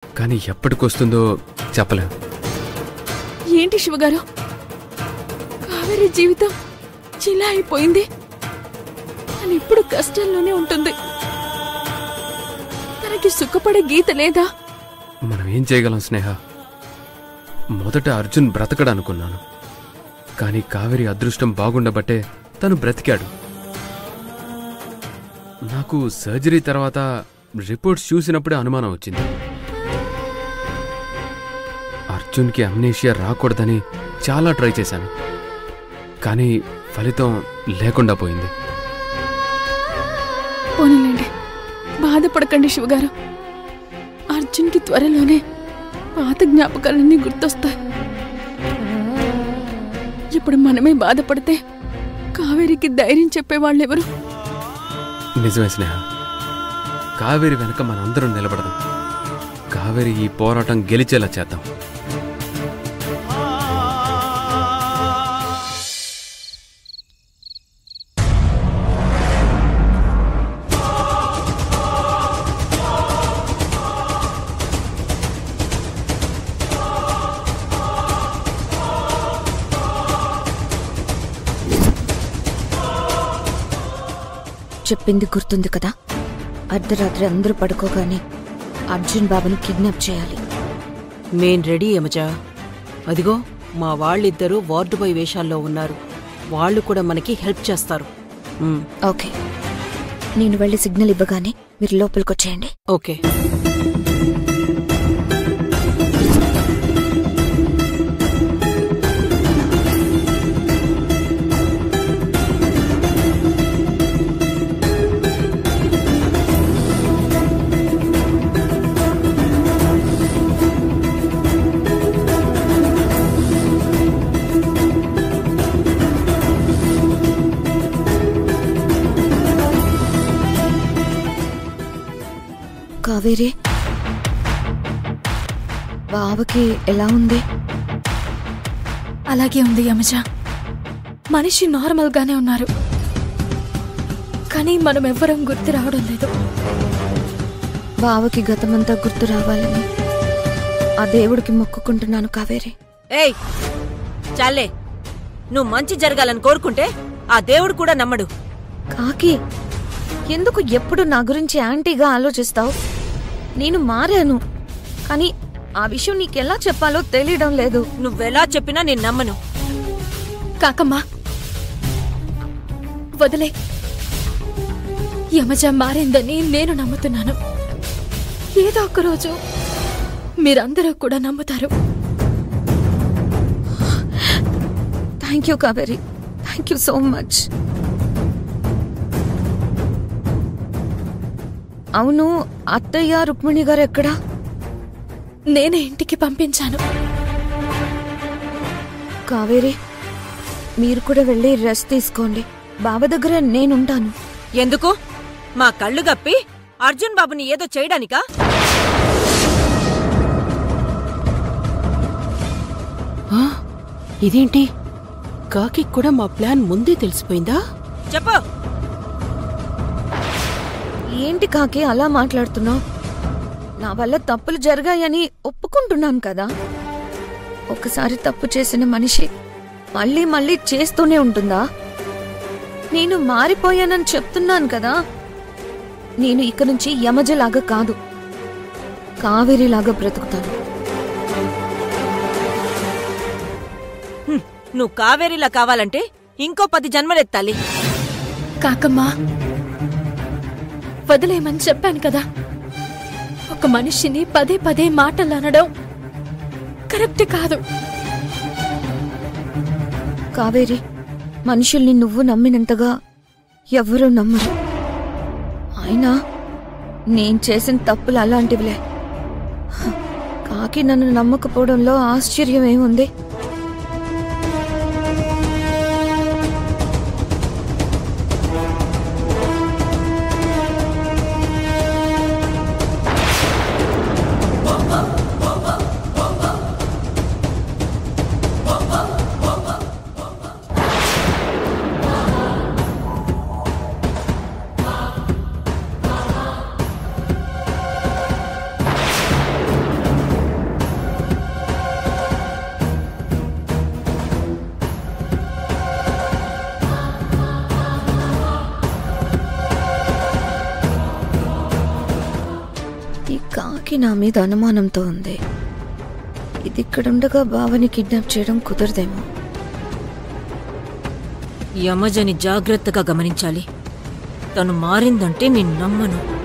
కానీ ఎప్పటికొస్తుందో చెప్పలేం. ఏంటి శివగారు, కావేరి జీవితం చిలా అయిపోయింది అని ఇప్పుడు కష్టంలోనే ఉంటుంది. తనకి సుఖపడే గీత లేదా? మనం ఏం చేయగలం స్నేహ? మొదట అర్జున్ బ్రతకడనుకున్నాను, కానీ కావేరి అదృష్టం బాగుండబట్టే తను బ్రతికాడు. నాకు సర్జరీ తర్వాత రిపోర్ట్స్ చూసినప్పుడే అనుమానం వచ్చింది. అర్జున్కి అమ్నేషియా రాకూడదని చాలా ట్రై చేశాను, కానీ ఫలితం లేకుండా పోయింది. పోనీలేండి, బాధపడకండి శివగారు. అర్జున్కి త్వరలోనే పాత జ్ఞాపకాలన్నీ గుర్తొస్తాయి. ఇప్పుడు మనమే బాధపడితే కావేరికి ధైర్యం చెప్పేవాళ్ళెవరు? నిజమే స్నేహ, కావేరి వెనక మనందరం నిలబడదాం. కావేరి ఈ పోరాటం గెలిచేలా చేద్దాం. చెప్పింది గుర్తుంది కదా? అర్ధరాత్రి అందరూ పడుకోగానే అర్జున్ బాబుని కిడ్నాప్ చేయాలి. మేం రెడీ యమజా. అదిగో మా వాళ్ళిద్దరూ వార్డు బాయ్ వేషాల్లో ఉన్నారు. వాళ్ళు కూడా మనకి హెల్ప్ చేస్తారు. ఓకే, నేను వెళ్ళి సిగ్నల్ ఇవ్వగానే మీరు లోపలికొచ్చేయండి. ఓకే. కావేరి, బావకి ఎలా ఉంది? అలాగే ఉంది యమజ. మనిషి నార్మల్ గానే ఉన్నారు, కానీ మనం ఎవ్వరం గుర్తు రావడం లేదు. బావకి గతమంతా గుర్తు రావాలని ఆ దేవుడికి మొక్కుకుంటున్నాను కావేరి. ఏయ్ చాలే, నువ్వు మంచి జరగాలని కోరుకుంటే ఆ దేవుడు కూడా నమ్మడు. కాకి, ఎందుకు ఎప్పుడు నా గురించి యాంటీగా ఆలోచిస్తావు? నేను మారాను, కానీ ఆ విషయం నీకెలా చెప్పాలో తెలియడం లేదు. నువ్వెలా చెప్పినా నేను నమ్మను. కాకమ్మా వదిలే. యమజ మారిందని నేను నమ్ముతున్నాను. ఏదో ఒకరోజు మీరందరూ కూడా నమ్ముతారు. Thank you Kaveri, thank you so much. అవును, అత్తయ్య రుక్మిణి గారు ఎక్కడా? నేనే ఇంటికి పంపించాను. కావేరి, మీరు కూడా వెళ్ళి రెస్ట్ తీసుకోండి. బావ దగ్గర నేనుంటాను. ఎందుకు? మా కళ్ళు గప్పి అర్జున్ బాబుని ఏదో చేయడానికా? ఇదేంటి, కాకి కూడా మా ప్లాన్ ముందే తెలిసిపోయిందా? చెప్పు. ఏంటి కాకి అలా మాట్లాడుతున్నావు? నా వల్ల తప్పులు జరిగాయని ఒప్పుకుంటున్నాను కదా. ఒకసారి తప్పు చేసిన మనిషి మళ్ళీ మళ్ళీ చేస్తూనే ఉంటుందా? నేను మారిపోయానని చెప్తున్నాను కదా. నేను ఇక నుంచి యమజలాగా కాదు, కావేరిలాగా బ్రతుకుతాను. నువ్వు కావేరిలా కావాలంటే ఇంకో 10 జన్మలెత్తాలి. కాకమ్మా వదిలేమని చెప్పాను కదా. ఒక మనిషిని పదే పదే మాటలు అనడం కరెక్ట్ కాదు. కావేరి, మనుషుల్ని నువ్వు నమ్మినంతగా ఎవరూ నమ్మరు. అయినా నేను చేసిన తప్పులు అలాంటివిలే. కాకి నన్ను నమ్మకపోవడంలో ఆశ్చర్యం ఏముంది? యమకి నా మీద అనుమానంతో ఉంది. ఇది ఇక్కడుండగా బావని కిడ్నాప్ చేయడం కుదరదేమో. యమజని జాగ్రత్తగా గమనించాలి. తను మారిందంటే నేను నమ్మను.